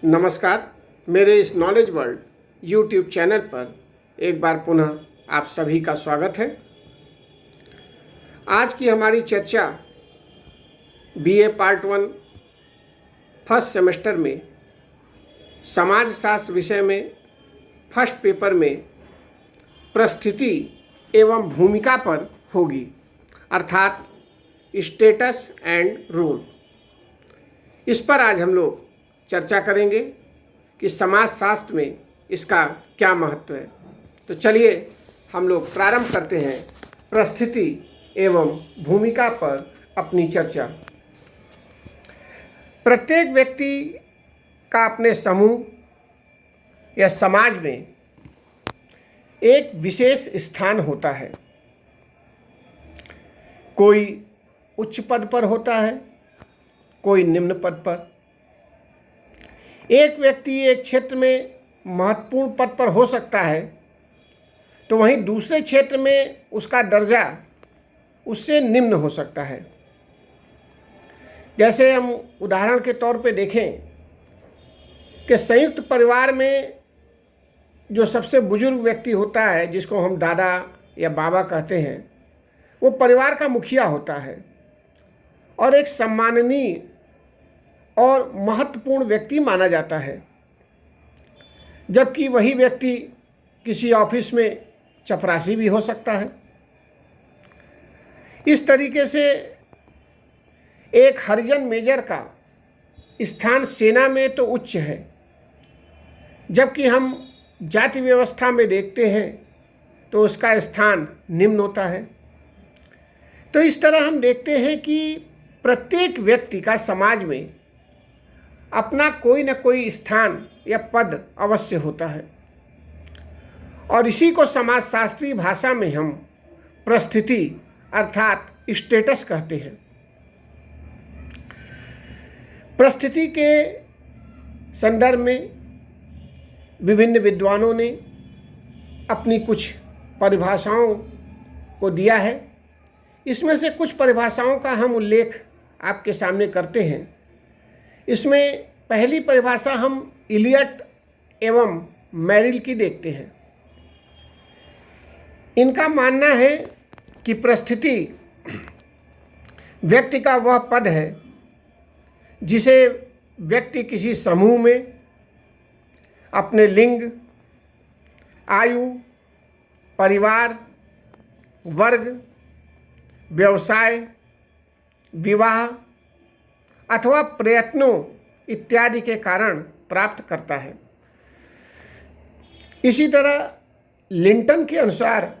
नमस्कार। मेरे इस नॉलेज वर्ल्ड यूट्यूब चैनल पर एक बार पुनः आप सभी का स्वागत है। आज की हमारी चर्चा बीए पार्ट 1 फर्स्ट सेमेस्टर में समाजशास्त्र विषय में फर्स्ट पेपर में परिस्थिति एवं भूमिका पर होगी, अर्थात स्टेटस एंड रोल। इस पर आज हम लोग चर्चा करेंगे कि समाजशास्त्र में इसका क्या महत्व है। तो चलिए हम लोग प्रारंभ करते हैं परिस्थिति एवं भूमिका पर अपनी चर्चा। प्रत्येक व्यक्ति का अपने समूह या समाज में एक विशेष स्थान होता है। कोई उच्च पद पर होता है, कोई निम्न पद पर। एक व्यक्ति एक क्षेत्र में महत्वपूर्ण पद पर हो सकता है, तो वहीं दूसरे क्षेत्र में उसका दर्जा उससे निम्न हो सकता है। जैसे हम उदाहरण के तौर पे देखें कि संयुक्त परिवार में जो सबसे बुजुर्ग व्यक्ति होता है, जिसको हम दादा या बाबा कहते हैं, वो परिवार का मुखिया होता है और एक सम्माननीय और महत्वपूर्ण व्यक्ति माना जाता है। जबकि वही व्यक्ति किसी ऑफिस में चपरासी भी हो सकता है। इस तरीके से एक हरिजन मेजर का स्थान सेना में तो उच्च है, जबकि हम जाति व्यवस्था में देखते हैं तो उसका स्थान निम्न होता है। तो इस तरह हम देखते हैं कि प्रत्येक व्यक्ति का समाज में अपना कोई न कोई स्थान या पद अवश्य होता है, और इसी को समाजशास्त्रीय भाषा में हम परिस्थिति अर्थात स्टेटस कहते हैं। परिस्थिति के संदर्भ में विभिन्न विद्वानों ने अपनी कुछ परिभाषाओं को दिया है। इसमें से कुछ परिभाषाओं का हम उल्लेख आपके सामने करते हैं। इसमें पहली परिभाषा हम इलियट एवं मेरिल की देखते हैं। इनका मानना है कि परिस्थिति व्यक्ति का वह पद है जिसे व्यक्ति किसी समूह में अपने लिंग, आयु, परिवार, वर्ग, व्यवसाय, विवाह अथवा प्रयत्नों इत्यादि के कारण प्राप्त करता है। इसी तरह लिंटन के अनुसार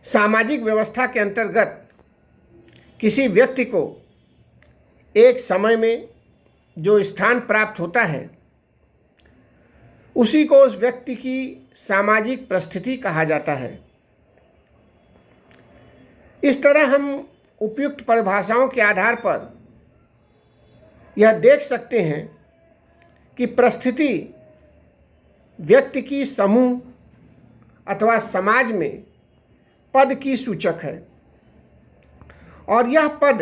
सामाजिक व्यवस्था के अंतर्गत किसी व्यक्ति को एक समय में जो स्थान प्राप्त होता है, उसी को उस व्यक्ति की सामाजिक परिस्थिति कहा जाता है। इस तरह हम उपयुक्त परिभाषाओं के आधार पर यह देख सकते हैं कि परिस्थिति व्यक्ति की समूह अथवा समाज में पद की सूचक है, और यह पद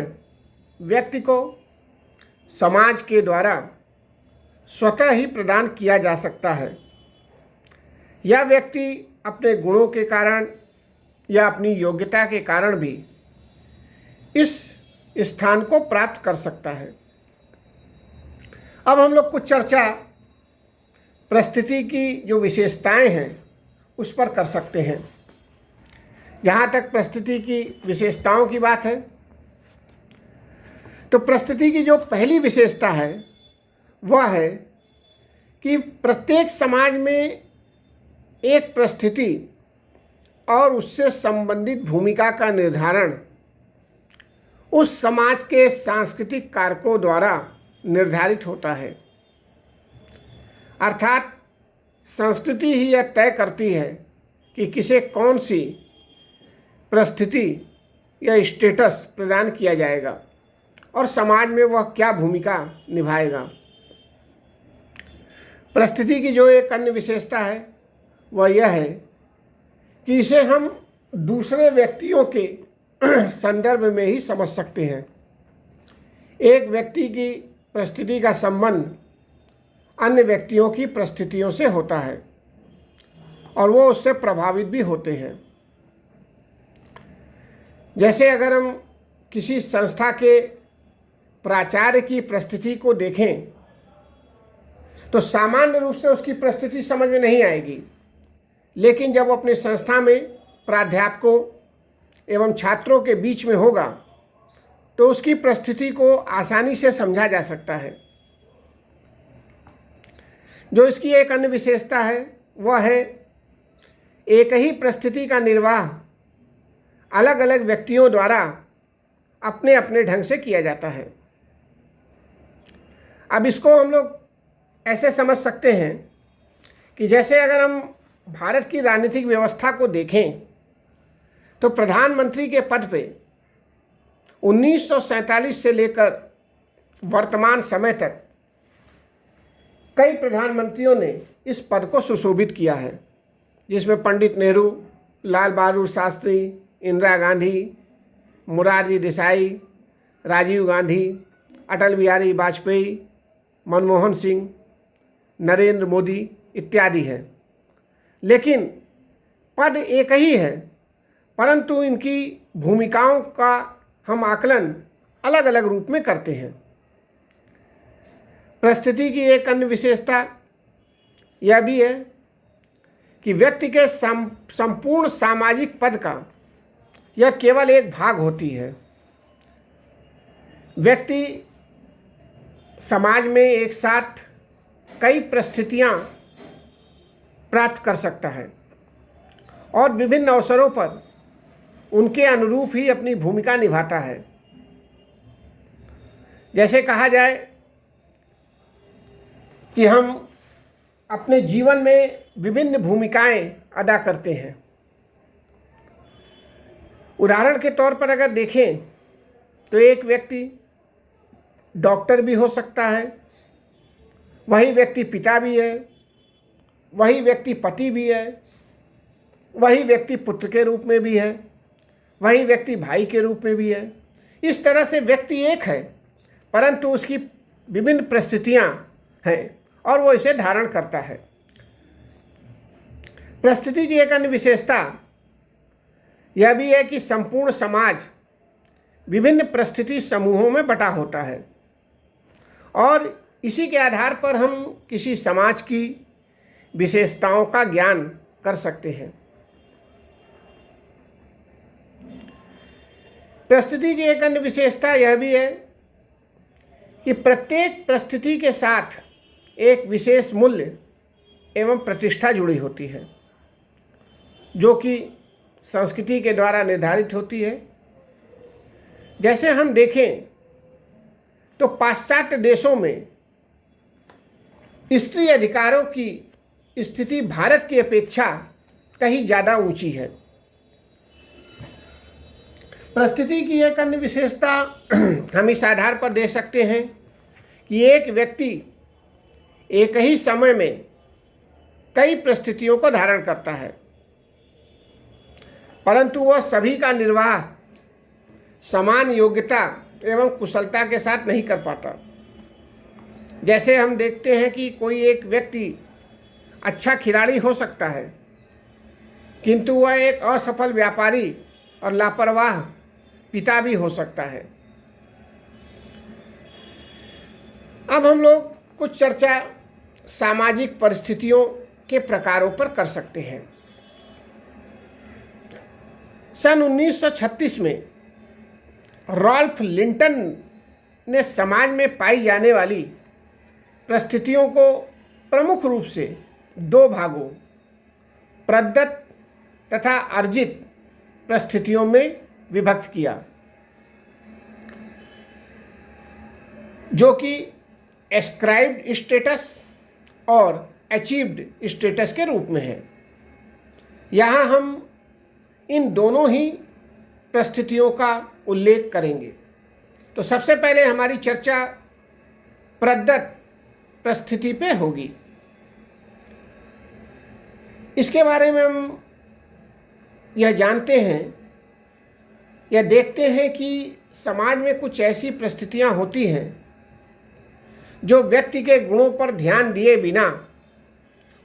व्यक्ति को समाज के द्वारा स्वतः ही प्रदान किया जा सकता है। यह व्यक्ति अपने गुणों के कारण या अपनी योग्यता के कारण भी इस स्थान को प्राप्त कर सकता है। अब हम लोग कुछ चर्चा परिस्थिति की जो विशेषताएं हैं उस पर कर सकते हैं। जहाँ तक परिस्थिति की विशेषताओं की बात है, तो परिस्थिति की जो पहली विशेषता है वह है कि प्रत्येक समाज में एक परिस्थिति और उससे संबंधित भूमिका का निर्धारण उस समाज के सांस्कृतिक कारकों द्वारा निर्धारित होता है। अर्थात संस्कृति ही यह तय करती है कि किसे कौन सी परिस्थिति या स्टेटस प्रदान किया जाएगा और समाज में वह क्या भूमिका निभाएगा। परिस्थिति की जो एक अन्य विशेषता है वह यह है कि इसे हम दूसरे व्यक्तियों के संदर्भ में ही समझ सकते हैं। एक व्यक्ति की परिस्थिति का संबंध अन्य व्यक्तियों की परिस्थितियों से होता है और वो उससे प्रभावित भी होते हैं। जैसे अगर हम किसी संस्था के प्राचार्य की परिस्थिति को देखें तो सामान्य रूप से उसकी परिस्थिति समझ में नहीं आएगी, लेकिन जब वो अपने संस्था में प्राध्यापकों एवं छात्रों के बीच में होगा तो उसकी परिस्थिति को आसानी से समझा जा सकता है। जो इसकी एक अन्य विशेषता है वह है एक ही परिस्थिति का निर्वाह अलग अलग व्यक्तियों द्वारा अपने अपने ढंग से किया जाता है। अब इसको हम लोग ऐसे समझ सकते हैं कि जैसे अगर हम भारत की राजनीतिक व्यवस्था को देखें तो प्रधानमंत्री के पद पे 1947 से लेकर वर्तमान समय तक कई प्रधानमंत्रियों ने इस पद को सुशोभित किया है, जिसमें पंडित नेहरू, लाल बहादुर शास्त्री, इंदिरा गांधी, मोरारजी देसाई, राजीव गांधी, अटल बिहारी वाजपेयी, मनमोहन सिंह, नरेंद्र मोदी इत्यादि हैं। लेकिन पद एक ही है, परंतु इनकी भूमिकाओं का हम आकलन अलग अलग रूप में करते हैं। परिस्थिति की एक अन्य विशेषता यह भी है कि व्यक्ति के संपूर्ण सामाजिक पद का यह केवल एक भाग होती है। व्यक्ति समाज में एक साथ कई परिस्थितियां प्राप्त कर सकता है और विभिन्न अवसरों पर उनके अनुरूप ही अपनी भूमिका निभाता है। जैसे कहा जाए कि हम अपने जीवन में विभिन्न भूमिकाएं अदा करते हैं। उदाहरण के तौर पर अगर देखें तो एक व्यक्ति डॉक्टर भी हो सकता है, वही व्यक्ति पिता भी है, वही व्यक्ति पति भी है, वही व्यक्ति पुत्र के रूप में भी है, वही व्यक्ति भाई के रूप में भी है। इस तरह से व्यक्ति एक है, परंतु उसकी विभिन्न परिस्थितियां हैं और वो इसे धारण करता है। परिस्थिति की एक अन्य विशेषता यह भी है कि संपूर्ण समाज विभिन्न परिस्थिति समूहों में बटा होता है और इसी के आधार पर हम किसी समाज की विशेषताओं का ज्ञान कर सकते हैं। परिस्थिति की एक अन्य विशेषता यह भी है कि प्रत्येक परिस्थिति के साथ एक विशेष मूल्य एवं प्रतिष्ठा जुड़ी होती है, जो कि संस्कृति के द्वारा निर्धारित होती है। जैसे हम देखें तो पाश्चात्य देशों में स्त्री अधिकारों की स्थिति भारत की अपेक्षा कहीं ज़्यादा ऊंची है। परिस्थिति की एक अन्य विशेषता हम इस आधार पर दे सकते हैं कि एक व्यक्ति एक ही समय में कई परिस्थितियों को धारण करता है, परंतु वह सभी का निर्वाह समान योग्यता एवं कुशलता के साथ नहीं कर पाता। जैसे हम देखते हैं कि कोई एक व्यक्ति अच्छा खिलाड़ी हो सकता है, किंतु वह एक असफल व्यापारी और लापरवाह पिता भी हो सकता है। अब हम लोग कुछ चर्चा सामाजिक परिस्थितियों के प्रकारों पर कर सकते हैं। सन 1936 में रॉल्फ लिंटन ने समाज में पाई जाने वाली परिस्थितियों को प्रमुख रूप से दो भागों, प्रदत्त तथा अर्जित परिस्थितियों में विभक्त किया, जो कि एस्क्राइब्ड स्टेटस और अचीव्ड स्टेटस के रूप में है। यहाँ हम इन दोनों ही परिस्थितियों का उल्लेख करेंगे। तो सबसे पहले हमारी चर्चा प्रदत्त परिस्थिति पे होगी। इसके बारे में हम यह जानते हैं या देखते हैं कि समाज में कुछ ऐसी परिस्थितियां होती हैं जो व्यक्ति के गुणों पर ध्यान दिए बिना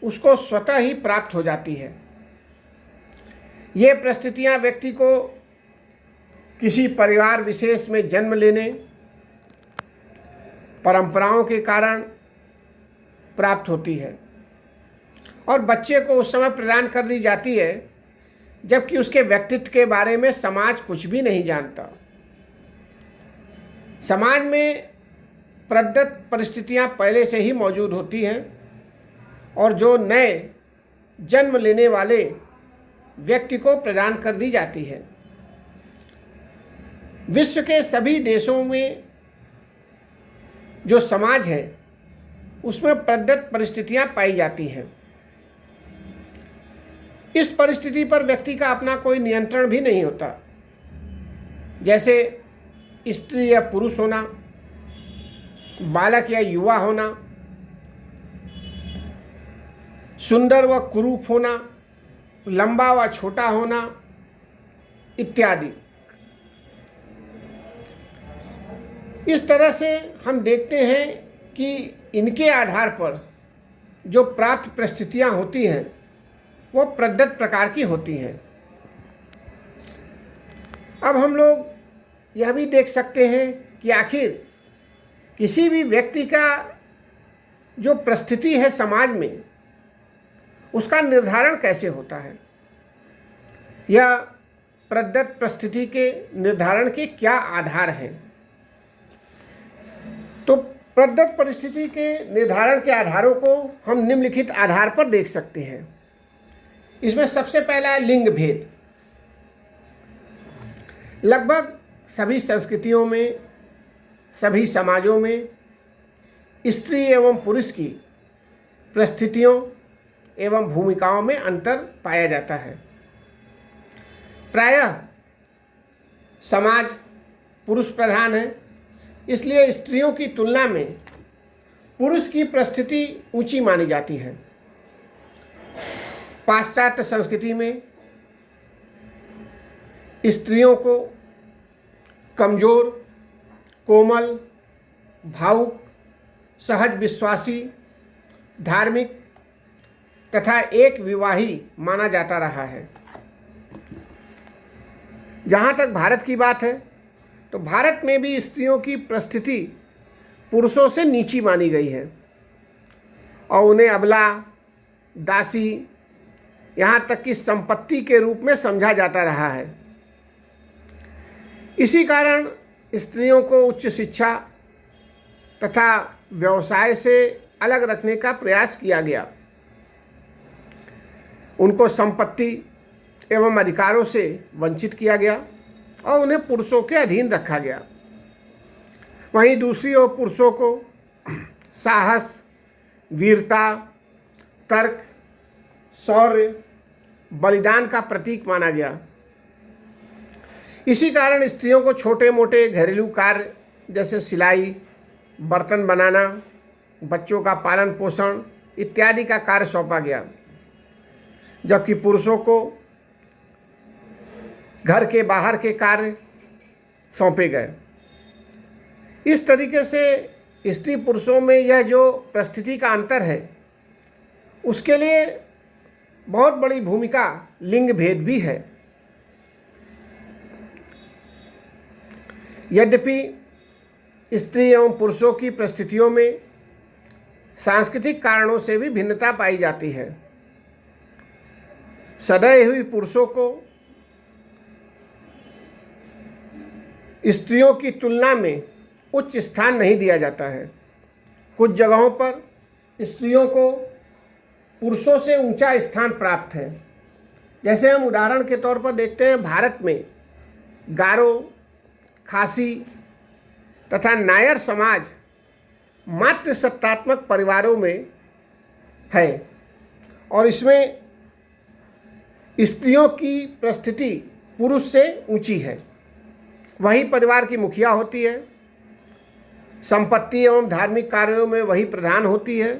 उसको स्वतः ही प्राप्त हो जाती है। ये परिस्थितियां व्यक्ति को किसी परिवार विशेष में जन्म लेने, परंपराओं के कारण प्राप्त होती है और बच्चे को उस समय प्रदान कर दी जाती है जबकि उसके व्यक्तित्व के बारे में समाज कुछ भी नहीं जानता। समाज में प्रदत्त परिस्थितियां पहले से ही मौजूद होती हैं और जो नए जन्म लेने वाले व्यक्ति को प्रदान कर दी जाती है। विश्व के सभी देशों में जो समाज है उसमें प्रदत्त परिस्थितियां पाई जाती हैं। इस परिस्थिति पर व्यक्ति का अपना कोई नियंत्रण भी नहीं होता, जैसे स्त्री या पुरुष होना, बालक या युवा होना, सुंदर व कुरूप होना, लंबा व छोटा होना इत्यादि। इस तरह से हम देखते हैं कि इनके आधार पर जो प्राप्त परिस्थितियां होती हैं वो प्रदत्त प्रकार की होती हैं। अब हम लोग यह भी देख सकते हैं कि आखिर किसी भी व्यक्ति का जो परिस्थिति है समाज में उसका निर्धारण कैसे होता है, या प्रदत्त परिस्थिति के निर्धारण के क्या आधार हैं। तो प्रदत्त परिस्थिति के निर्धारण के आधारों को हम निम्नलिखित आधार पर देख सकते हैं। इसमें सबसे पहला है लिंग भेद। लगभग सभी संस्कृतियों में, सभी समाजों में स्त्री एवं पुरुष की परिस्थितियों एवं भूमिकाओं में अंतर पाया जाता है। प्रायः समाज पुरुष प्रधान है, इसलिए स्त्रियों की तुलना में पुरुष की परिस्थिति ऊंची मानी जाती है। पाश्चात्य संस्कृति में स्त्रियों को कमजोर, कोमल, भावुक, सहज विश्वासी, धार्मिक तथा एक विवाही माना जाता रहा है। जहाँ तक भारत की बात है तो भारत में भी स्त्रियों की परिस्थिति पुरुषों से नीची मानी गई है और उन्हें अबला, दासी, यहाँ तक कि संपत्ति के रूप में समझा जाता रहा है। इसी कारण स्त्रियों को उच्च शिक्षा तथा व्यवसाय से अलग रखने का प्रयास किया गया। उनको संपत्ति एवं अधिकारों से वंचित किया गया और उन्हें पुरुषों के अधीन रखा गया। वहीं दूसरी ओर पुरुषों को साहस, वीरता, तर्क, शौर्य, बलिदान का प्रतीक माना गया। इसी कारण स्त्रियों को छोटे मोटे घरेलू कार्य जैसे सिलाई, बर्तन बनाना, बच्चों का पालन पोषण इत्यादि का कार्य सौंपा गया, जबकि पुरुषों को घर के बाहर के कार्य सौंपे गए। इस तरीके से स्त्री पुरुषों में यह जो परिस्थिति का अंतर है उसके लिए बहुत बड़ी भूमिका लिंग भेद भी है। यद्यपि स्त्री एवं पुरुषों की परिस्थितियों में सांस्कृतिक कारणों से भी भिन्नता पाई जाती है। सदैव हुई पुरुषों को स्त्रियों की तुलना में उच्च स्थान नहीं दिया जाता है। कुछ जगहों पर स्त्रियों को पुरुषों से ऊंचा स्थान प्राप्त है। जैसे हम उदाहरण के तौर पर देखते हैं, भारत में गारो, खासी तथा नायर समाज मातृसत्तात्मक परिवारों में है और इसमें स्त्रियों की परिस्थिति पुरुष से ऊंची है। वही परिवार की मुखिया होती है, संपत्ति एवं धार्मिक कार्यों में वही प्रधान होती है।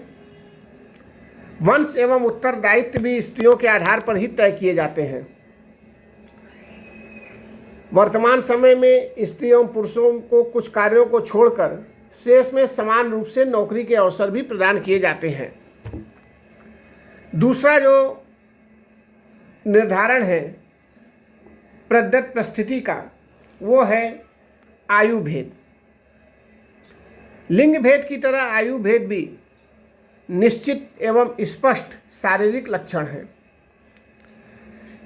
वंश एवं उत्तरदायित्व भी स्त्रियों के आधार पर ही तय किए जाते हैं। वर्तमान समय में स्त्री एवं पुरुषों को कुछ कार्यों को छोड़कर शेष में समान रूप से नौकरी के अवसर भी प्रदान किए जाते हैं। दूसरा जो निर्धारण है प्रदत्त परिस्थिति का, वो है आयु भेद। लिंग भेद की तरह आयु भेद भी निश्चित एवं स्पष्ट शारीरिक लक्षण है,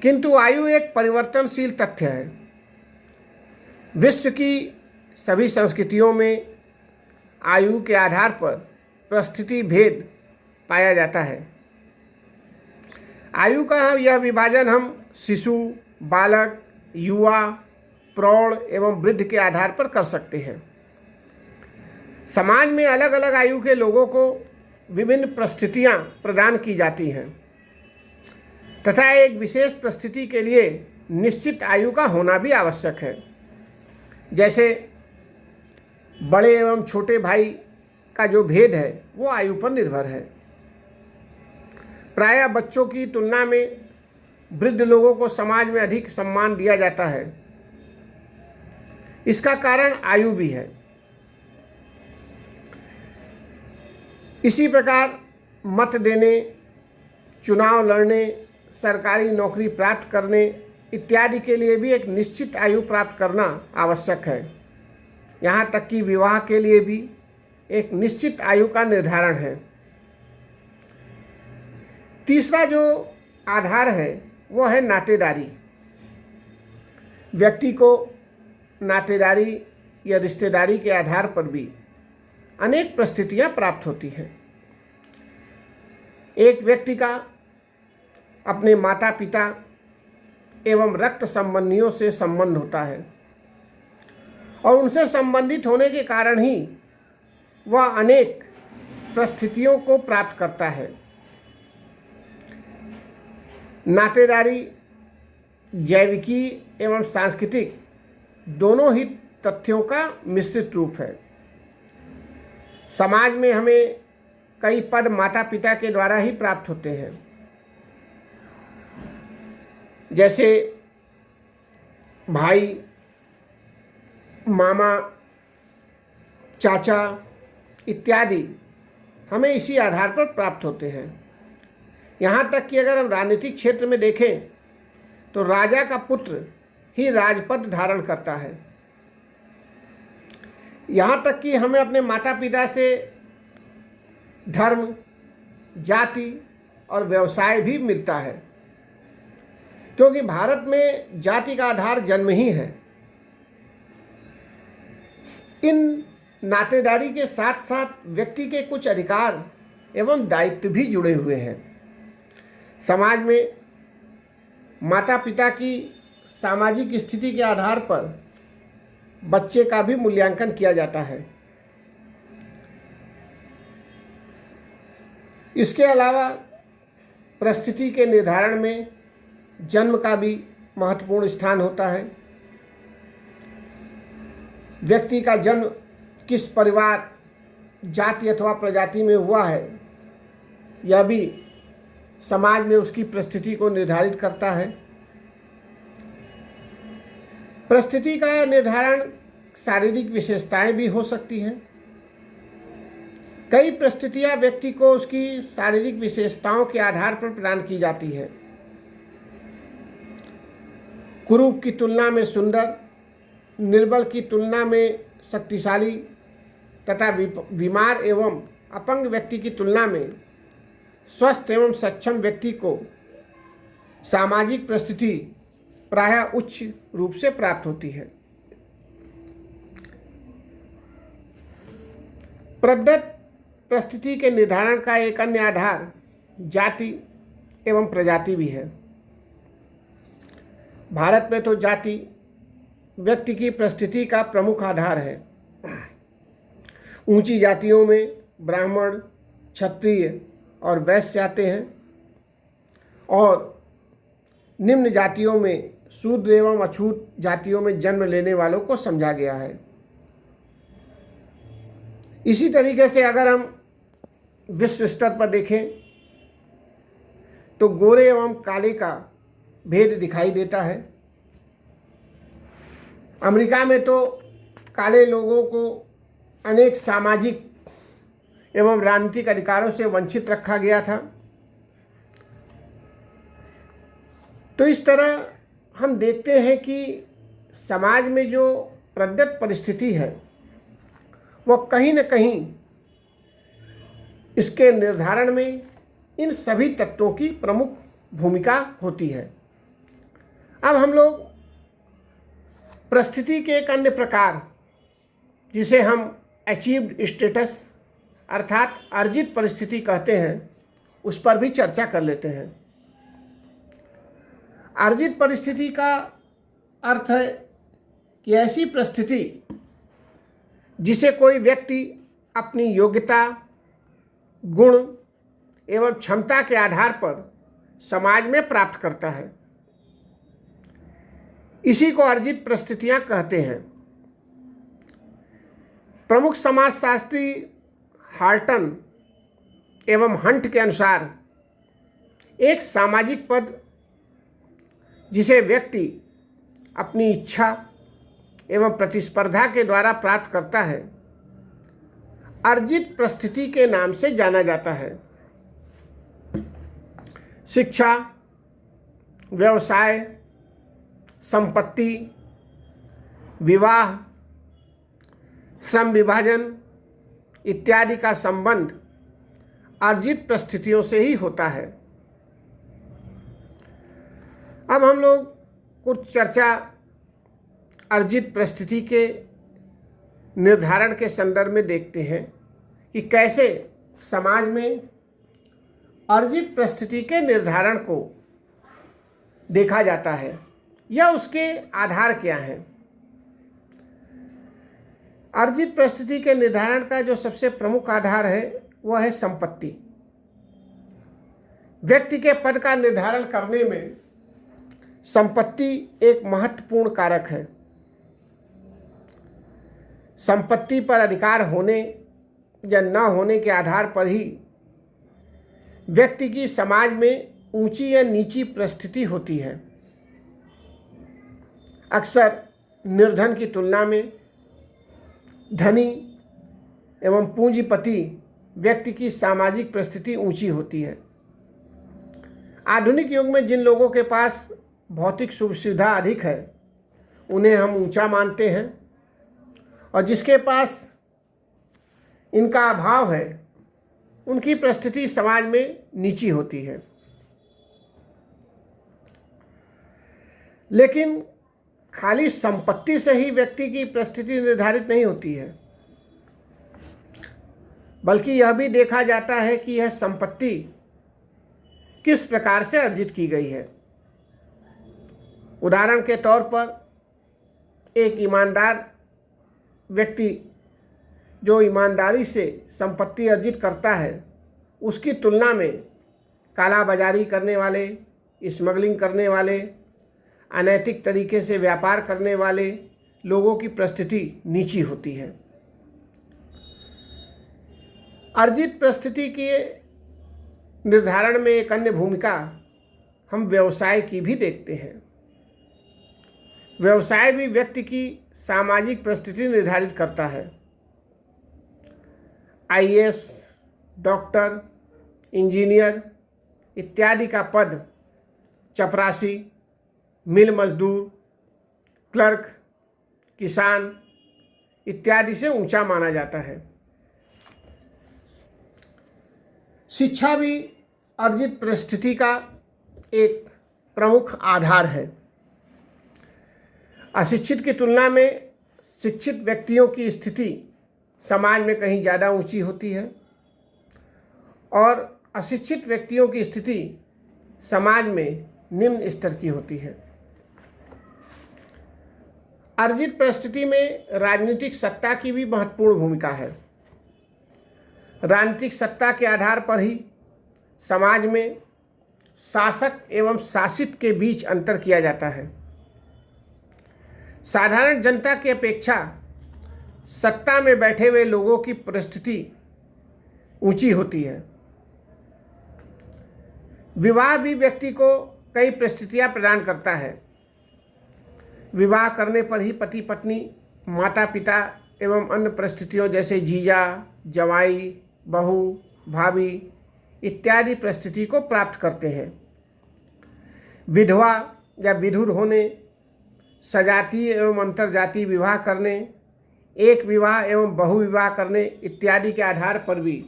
किंतु आयु एक परिवर्तनशील तथ्य है। विश्व की सभी संस्कृतियों में आयु के आधार पर परिस्थिति भेद पाया जाता है। आयु का यह विभाजन हम शिशु, बालक, युवा, प्रौढ़ एवं वृद्ध के आधार पर कर सकते हैं। समाज में अलग अलग आयु के लोगों को विभिन्न परिस्थितियां प्रदान की जाती हैं तथा एक विशेष परिस्थिति के लिए निश्चित आयु का होना भी आवश्यक है। जैसे बड़े एवं छोटे भाई का जो भेद है वो आयु पर निर्भर है। प्रायः बच्चों की तुलना में वृद्ध लोगों को समाज में अधिक सम्मान दिया जाता है। इसका कारण आयु भी है। इसी प्रकार मत देने, चुनाव लड़ने, सरकारी नौकरी प्राप्त करने इत्यादि के लिए भी एक निश्चित आयु प्राप्त करना आवश्यक है। यहाँ तक कि विवाह के लिए भी एक निश्चित आयु का निर्धारण है। तीसरा जो आधार है वो है नातेदारी। व्यक्ति को नातेदारी या रिश्तेदारी के आधार पर भी अनेक परिस्थितियां प्राप्त होती हैं। एक व्यक्ति का अपने माता पिता एवं रक्त संबंधियों से संबंध होता है और उनसे संबंधित होने के कारण ही वह अनेक परिस्थितियों को प्राप्त करता है। नातेदारी जैविकी एवं सांस्कृतिक दोनों ही तथ्यों का मिश्रित रूप है। समाज में हमें कई पद माता पिता के द्वारा ही प्राप्त होते हैं, जैसे भाई, मामा, चाचा इत्यादि हमें इसी आधार पर प्राप्त होते हैं। यहाँ तक कि अगर हम राजनीतिक क्षेत्र में देखें तो राजा का पुत्र ही राजपद धारण करता है। यहाँ तक कि हमें अपने माता पिता से धर्म, जाति और व्यवसाय भी मिलता है, क्योंकि भारत में जाति का आधार जन्म ही है। इन नातेदारी के साथ साथ व्यक्ति के कुछ अधिकार एवं दायित्व भी जुड़े हुए हैं। समाज में माता पिता की सामाजिक स्थिति के आधार पर बच्चे का भी मूल्यांकन किया जाता है। इसके अलावा परिस्थिति के निर्धारण में जन्म का भी महत्वपूर्ण स्थान होता है। व्यक्ति का जन्म किस परिवार, जाति अथवा प्रजाति में हुआ है, यह भी समाज में उसकी परिस्थिति को निर्धारित करता है। परिस्थिति का निर्धारण शारीरिक विशेषताएं भी हो सकती हैं। कई परिस्थितियां व्यक्ति को उसकी शारीरिक विशेषताओं के आधार पर प्रदान की जाती है। कुरूप की तुलना में सुंदर, निर्बल की तुलना में शक्तिशाली तथा बीमार एवं अपंग व्यक्ति की तुलना में स्वस्थ एवं सक्षम व्यक्ति को सामाजिक परिस्थिति प्रायः उच्च रूप से प्राप्त होती है। प्रदत्त परिस्थिति के निर्धारण का एक अन्य आधार जाति एवं प्रजाति भी है। भारत में तो जाति व्यक्ति की परिस्थिति का प्रमुख आधार है। ऊंची जातियों में ब्राह्मण, क्षत्रिय और वैश्य आते हैं और निम्न जातियों में शूद्र एवं अछूत जातियों में जन्म लेने वालों को समझा गया है। इसी तरीके से अगर हम विश्व स्तर पर देखें तो गोरे एवं काले का भेद दिखाई देता है। अमेरिका में तो काले लोगों को अनेक सामाजिक एवं राजनीतिक अधिकारों से वंचित रखा गया था। तो इस तरह हम देखते हैं कि समाज में जो प्रदत्त परिस्थिति है वो कहीं न कहीं इसके निर्धारण में इन सभी तत्वों की प्रमुख भूमिका होती है। अब हम लोग परिस्थिति के एक अन्य प्रकार जिसे हम अचीव्ड स्टेटस अर्थात अर्जित परिस्थिति कहते हैं उस पर भी चर्चा कर लेते हैं। अर्जित परिस्थिति का अर्थ है कि ऐसी परिस्थिति जिसे कोई व्यक्ति अपनी योग्यता, गुण एवं क्षमता के आधार पर समाज में प्राप्त करता है, इसी को अर्जित परिस्थितियां कहते हैं। प्रमुख समाजशास्त्री हार्टन एवं हंट के अनुसार एक सामाजिक पद जिसे व्यक्ति अपनी इच्छा एवं प्रतिस्पर्धा के द्वारा प्राप्त करता है, अर्जित परिस्थिति के नाम से जाना जाता है। शिक्षा, व्यवसाय, संपत्ति, विवाह, श्रम विभाजन इत्यादि का संबंध अर्जित परिस्थितियों से ही होता है। अब हम लोग कुछ चर्चा अर्जित परिस्थिति के निर्धारण के संदर्भ में देखते हैं कि कैसे समाज में अर्जित परिस्थिति के निर्धारण को देखा जाता है या उसके आधार क्या हैं। अर्जित परिस्थिति के निर्धारण का जो सबसे प्रमुख आधार है वह है संपत्ति। व्यक्ति के पद का निर्धारण करने में संपत्ति एक महत्वपूर्ण कारक है। संपत्ति पर अधिकार होने या न होने के आधार पर ही व्यक्ति की समाज में ऊंची या नीची परिस्थिति होती है। अक्सर निर्धन की तुलना में धनी एवं पूंजीपति व्यक्ति की सामाजिक परिस्थिति ऊंची होती है। आधुनिक युग में जिन लोगों के पास भौतिक सुख सुविधा अधिक है उन्हें हम ऊंचा मानते हैं, और जिसके पास इनका अभाव है उनकी परिस्थिति समाज में नीची होती है। लेकिन खाली संपत्ति से ही व्यक्ति की परिस्थिति निर्धारित नहीं होती है, बल्कि यह भी देखा जाता है कि यह संपत्ति किस प्रकार से अर्जित की गई है। उदाहरण के तौर पर एक ईमानदार व्यक्ति जो ईमानदारी से संपत्ति अर्जित करता है उसकी तुलना में कालाबाजारी करने वाले, स्मगलिंग करने वाले, अनैतिक तरीके से व्यापार करने वाले लोगों की परिस्थिति नीची होती है। अर्जित परिस्थिति के निर्धारण में एक अन्य भूमिका हम व्यवसाय की भी देखते हैं। व्यवसाय भी व्यक्ति की सामाजिक परिस्थिति निर्धारित करता है। आईएएस, डॉक्टर, इंजीनियर इत्यादि का पद चपरासी, मिल मजदूर, क्लर्क, किसान इत्यादि से ऊंचा माना जाता है। शिक्षा भी अर्जित परिस्थिति का एक प्रमुख आधार है। अशिक्षित की तुलना में शिक्षित व्यक्तियों की स्थिति समाज में कहीं ज़्यादा ऊंची होती है, और अशिक्षित व्यक्तियों की स्थिति समाज में निम्न स्तर की होती है। अर्जित परिस्थिति में राजनीतिक सत्ता की भी महत्वपूर्ण भूमिका है। राजनीतिक सत्ता के आधार पर ही समाज में शासक एवं शासित के बीच अंतर किया जाता है। साधारण जनता की अपेक्षा सत्ता में बैठे हुए लोगों की परिस्थिति ऊंची होती है। विवाह भी व्यक्ति को कई परिस्थितियां प्रदान करता है। विवाह करने पर ही पति पत्नी, माता पिता एवं अन्य परिस्थितियों जैसे जीजा, जवाई, बहू, भाभी इत्यादि परिस्थिति को प्राप्त करते हैं। विधवा या विधुर होने, सजातीय एवं अंतर्जातीय विवाह करने, एक विवाह एवं बहुविवाह करने इत्यादि के आधार पर भी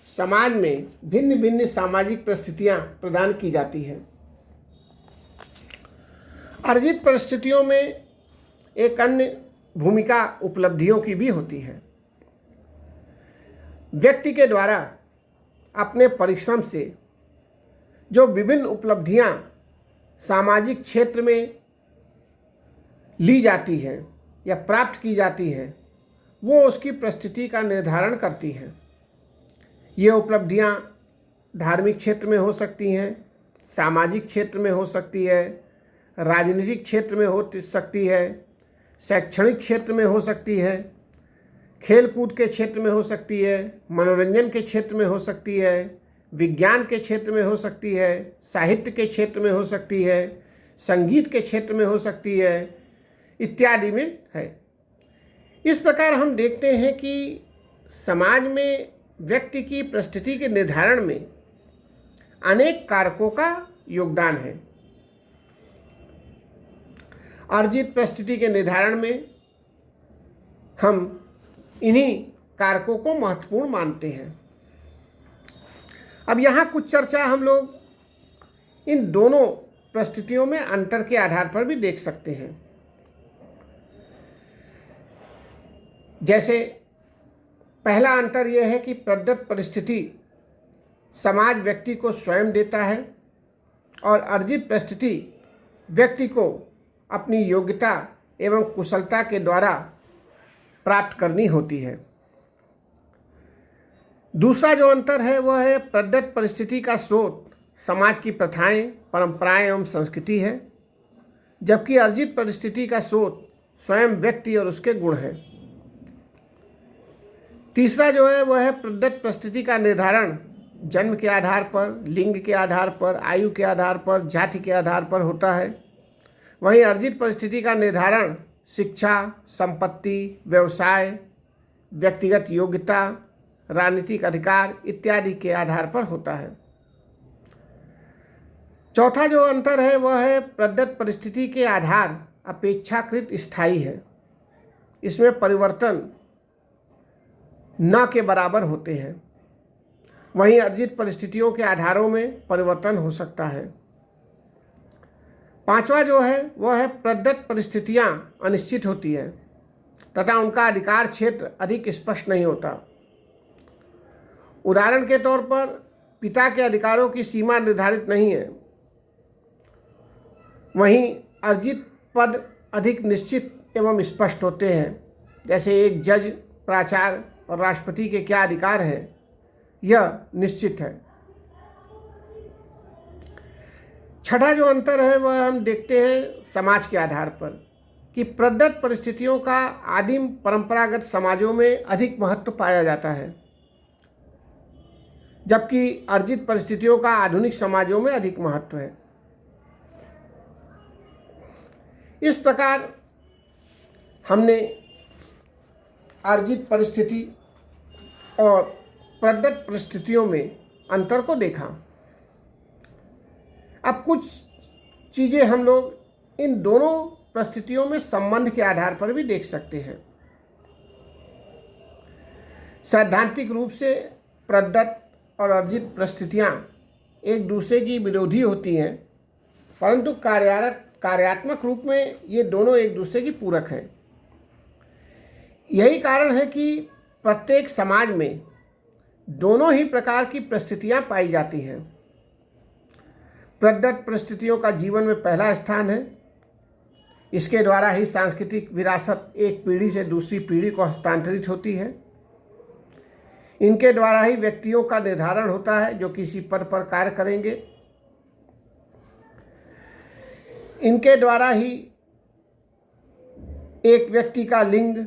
समाज में भिन्न भिन्न सामाजिक परिस्थितियां प्रदान की जाती हैं। अर्जित परिस्थितियों में एक अन्य भूमिका उपलब्धियों की भी होती है। व्यक्ति के द्वारा अपने परिश्रम से जो विभिन्न उपलब्धियां सामाजिक क्षेत्र में ली जाती हैं या प्राप्त की जाती हैं, वो उसकी परिस्थिति का निर्धारण करती हैं। ये उपलब्धियां धार्मिक क्षेत्र में हो सकती हैं, सामाजिक क्षेत्र में हो सकती है, राजनीतिक क्षेत्र में हो सकती है, शैक्षणिक क्षेत्र में हो सकती है, खेल कूद के क्षेत्र में हो सकती है, मनोरंजन के क्षेत्र में हो सकती है, विज्ञान के क्षेत्र में हो सकती है, साहित्य के क्षेत्र में हो सकती है, संगीत के क्षेत्र में हो सकती है इत्यादि में है। इस प्रकार हम देखते हैं कि समाज में व्यक्ति की परिस्थिति के निर्धारण में अनेक कारकों का योगदान है। अर्जित परिस्थिति के निर्धारण में हम इन्हीं कारकों को महत्वपूर्ण मानते हैं। अब यहाँ कुछ चर्चा हम लोग इन दोनों परिस्थितियों में अंतर के आधार पर भी देख सकते हैं। जैसे पहला अंतर यह है कि प्रदत्त परिस्थिति समाज व्यक्ति को स्वयं देता है और अर्जित परिस्थिति व्यक्ति को अपनी योग्यता एवं कुशलता के द्वारा प्राप्त करनी होती है। दूसरा जो अंतर है वह है प्रदत्त परिस्थिति का स्रोत समाज की प्रथाएं, परंपराएं एवं संस्कृति है, जबकि अर्जित परिस्थिति का स्रोत स्वयं व्यक्ति और उसके गुण है। तीसरा जो है वह है प्रदत्त परिस्थिति का निर्धारण जन्म के आधार पर, लिंग के आधार पर, आयु के आधार पर, जाति के आधार पर होता है। वहीं अर्जित परिस्थिति का निर्धारण शिक्षा, संपत्ति, व्यवसाय, व्यक्तिगत योग्यता, राजनीतिक अधिकार इत्यादि के आधार पर होता है। चौथा जो अंतर है वह है प्रदत्त परिस्थिति के आधार अपेक्षाकृत स्थायी है। इसमें परिवर्तन न के बराबर होते हैं। वहीं अर्जित परिस्थितियों के आधारों में परिवर्तन हो सकता है। पांचवा जो है वह है प्रदत्त परिस्थितियां अनिश्चित होती है तथा उनका अधिकार क्षेत्र अधिक स्पष्ट नहीं होता। उदाहरण के तौर पर पिता के अधिकारों की सीमा निर्धारित नहीं है, वहीं अर्जित पद अधिक निश्चित एवं स्पष्ट होते हैं। जैसे एक जज, प्राचार्य और राष्ट्रपति के क्या अधिकार हैं यह निश्चित है। छठा जो अंतर है वह हम देखते हैं समाज के आधार पर कि प्रदत्त परिस्थितियों का आदिम परंपरागत समाजों में अधिक महत्व पाया जाता है, जबकि अर्जित परिस्थितियों का आधुनिक समाजों में अधिक महत्व है। इस प्रकार हमने अर्जित परिस्थिति और प्रदत्त परिस्थितियों में अंतर को देखा। अब कुछ चीज़ें हम लोग इन दोनों परिस्थितियों में संबंध के आधार पर भी देख सकते हैं। सैद्धांतिक रूप से प्रदत्त और अर्जित परिस्थितियां एक दूसरे की विरोधी होती हैं, परंतु कार्यात्मक रूप में ये दोनों एक दूसरे की पूरक हैं। यही कारण है कि प्रत्येक समाज में दोनों ही प्रकार की परिस्थितियां पाई जाती हैं। प्रदत्त परिस्थितियों का जीवन में पहला स्थान है। इसके द्वारा ही सांस्कृतिक विरासत एक पीढ़ी से दूसरी पीढ़ी को हस्तांतरित होती है। इनके द्वारा ही व्यक्तियों का निर्धारण होता है जो किसी पद पर कार्य करेंगे। इनके द्वारा ही एक व्यक्ति का लिंग,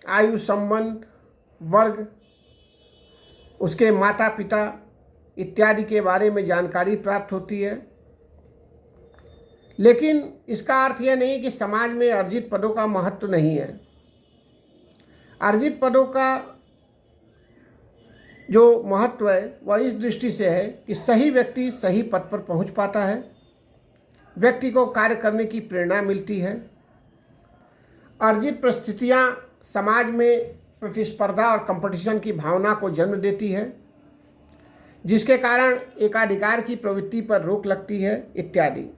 आयु, संबंध, वर्ग, उसके माता पिता इत्यादि के बारे में जानकारी प्राप्त होती है। लेकिन इसका अर्थ यह नहीं कि समाज में अर्जित पदों का महत्व नहीं है। अर्जित पदों का जो महत्व है वह इस दृष्टि से है कि सही व्यक्ति सही पद पर पहुंच पाता है, व्यक्ति को कार्य करने की प्रेरणा मिलती है। अर्जित परिस्थितियां समाज में प्रतिस्पर्धा और कंपटीशन की भावना को जन्म देती है, जिसके कारण एकाधिकार की प्रवृत्ति पर रोक लगती है इत्यादि।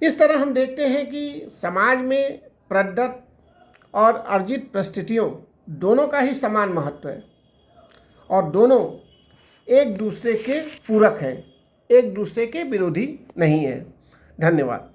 इस तरह हम देखते हैं कि समाज में प्रदत्त और अर्जित परिस्थितियों दोनों का ही समान महत्व है और दोनों एक दूसरे के पूरक हैं, एक दूसरे के विरोधी नहीं है। धन्यवाद।